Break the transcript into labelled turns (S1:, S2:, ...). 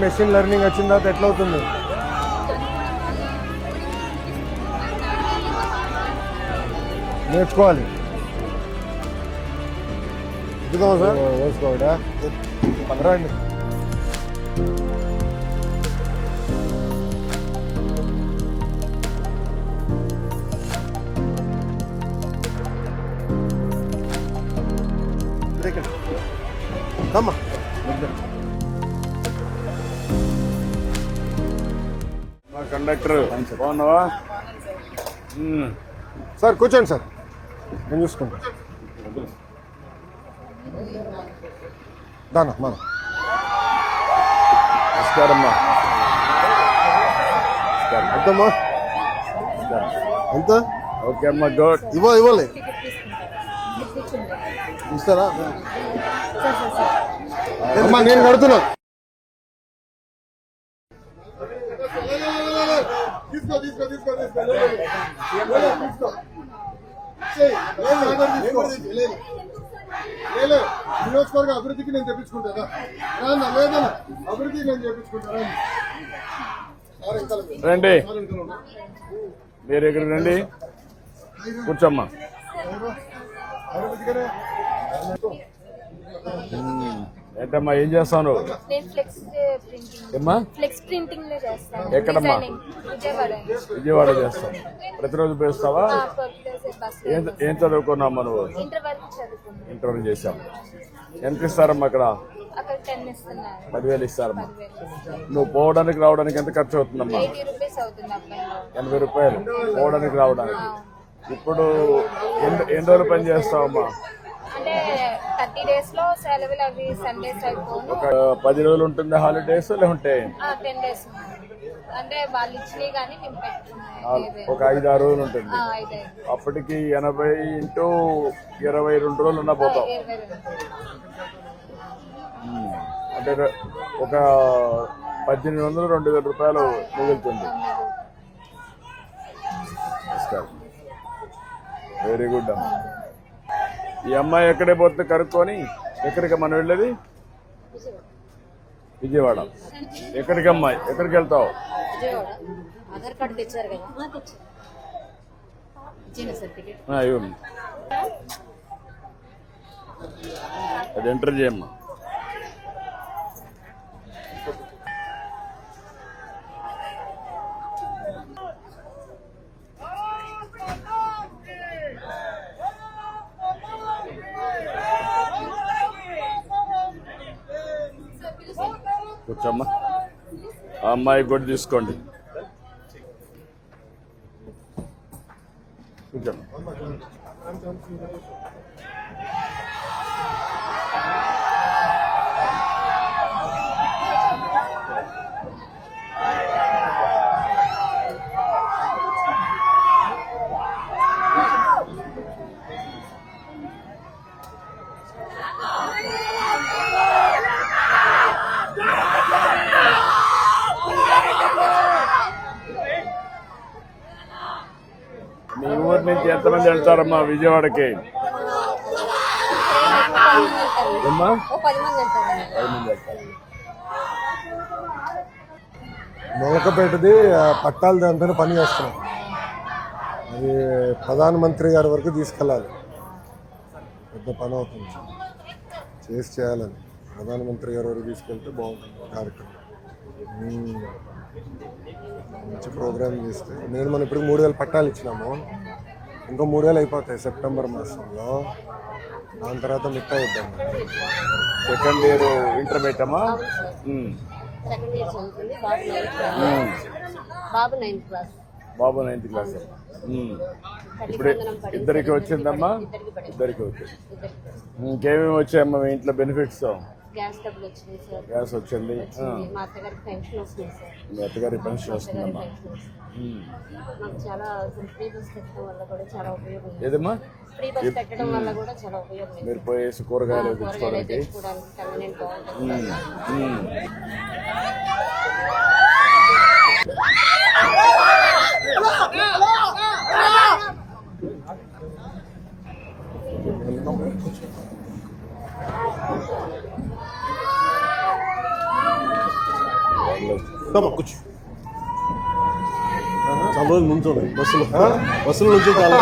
S1: Machine learning వచ్చిన తర్వాత ఎట్లా అవుతుంది? నేర్చుకోవాలి. ఇదిగో సార్ వేసుకోవడా రండి. అమ్మా
S2: కండక్టర్ బాగున్నావా
S1: సార్? కూర్చోండి సార్, నేను చూసుకుంటా. దానా మన
S2: నమస్కారమ్మా.
S1: ఎంతమ్మా? ఎంత?
S2: ఓకే అమ్మా, గుడ్.
S1: ఇవ్వాలి ఇస్తారా? అమ్మా నేను కడుతున్నా. నియోజకవర్గ అభివృద్ధికి నేను తెప్పించుకుంటారా? లేదన్నా అభివృద్ధికి నేను చేపించుకుంటారా?
S2: రండి, మీరు ఇక్కడ రండి, కూర్చోమ్మా. ఏంటమ్మా ఏం చేస్తాను? ఎక్కడమ్మా? విజయవాడ చేస్తాను. ప్రతిరోజు పేస్తావా? ఏం చదువుకున్నామ్మా నువ్వు? ఇంటర్వ్యూ చేసావు. ఎంత ఇస్తారమ్మా అక్కడ? 10,000 ఇస్తారమ్మా. నువ్వు పోవడానికి రావడానికి ఎంత ఖర్చు అవుతుందమ్మా? 80 రూపాయలు పోవడానికి రావడానికి. ఇప్పుడు ఎన్ని రోజులు పని చేస్తావమ్మా? ఒక 10 రోజులు ఉంటుంది హాలిడేస్, లేకుంటే ఒక 5-6 రోజులు ఉంటుంది. అప్పటికి 80 × 22 రోజులు ఉన్నా పోతాం. అంటే ఒక 1,800 2,000 రూపాయలు మిగులుతుంది. వెరీ గుడ్ అమ్మా. ఈ అమ్మాయి ఎక్కడే పోతుంది కనుక్కొని? ఎక్కడికి మనం వెళ్ళేది? విజయవాడ. ఎక్కడికి అమ్మాయి? ఎక్కడికి వెళ్తావు? అది ఎంటర్ చేయమ్మా. కూర్చోమ్మా. ఆ అమ్మాయి కూడా తీసుకోండి. కూర్చోమ్మా. మీ ఊరి నుంచి ఎంతమంది వెళ్తారమ్మా విజయవాడకి? 10 మంది వెళ్తారు.
S1: మొలకపేటది పట్టాలది అంతా పని చేస్తున్నాం. అది ప్రధానమంత్రి గారి వరకు తీసుకెళ్ళాలి. పెద్ద పని అవుతుంది, చేయాలని. ప్రధానమంత్రి గారి వరకు తీసుకెళ్తే బాగుంటుంది కార్యక్రమం. మంచి ప్రోగ్రామ్ చేస్తే నేను మనం ఇప్పుడు 3,000 పట్టాలు ఇచ్చినాము. ఇంకో 3,000 అయిపోతాయి సెప్టెంబర్ మాసంలో. దాని తర్వాత మిగతా ఇద్దాం.
S2: సెకండ్ ఇయర్ ఇంటర్మీడియట్ అమ్మా? బాబు 9th క్లాస్. ఇప్పుడు ఇద్దరికి వచ్చిందమ్మా? ఇద్దరికి వచ్చింది. ఇంకేమేమి వచ్చాయమ్మా మీ ఇంట్లో బెనిఫిట్స్? గ్యాస్ వచ్చింది.
S3: మా అత్తగారికి పెన్షన్ వస్తుంది సార్.
S2: మీ అత్తగారికి పెన్షన్ వస్తుందమ్మా.
S3: చాలా ఫ్రీ బస్ పెట్టడం వల్ల కూడా చాలా ఉపయోగం.
S2: ఏదమ్మా?
S3: ఫ్రీ బస్ పెట్టడం వల్ల కూడా చాలా ఉపయోగం.
S2: మీరు పోయేసి కూరగాయలు తెచ్చుకోవడానికి
S3: కన్వీనియంట్ బాగుంటుంది.
S4: కూర్చో చాలా రోజులు నుంచోండి బస్సులో నుంచి చాలా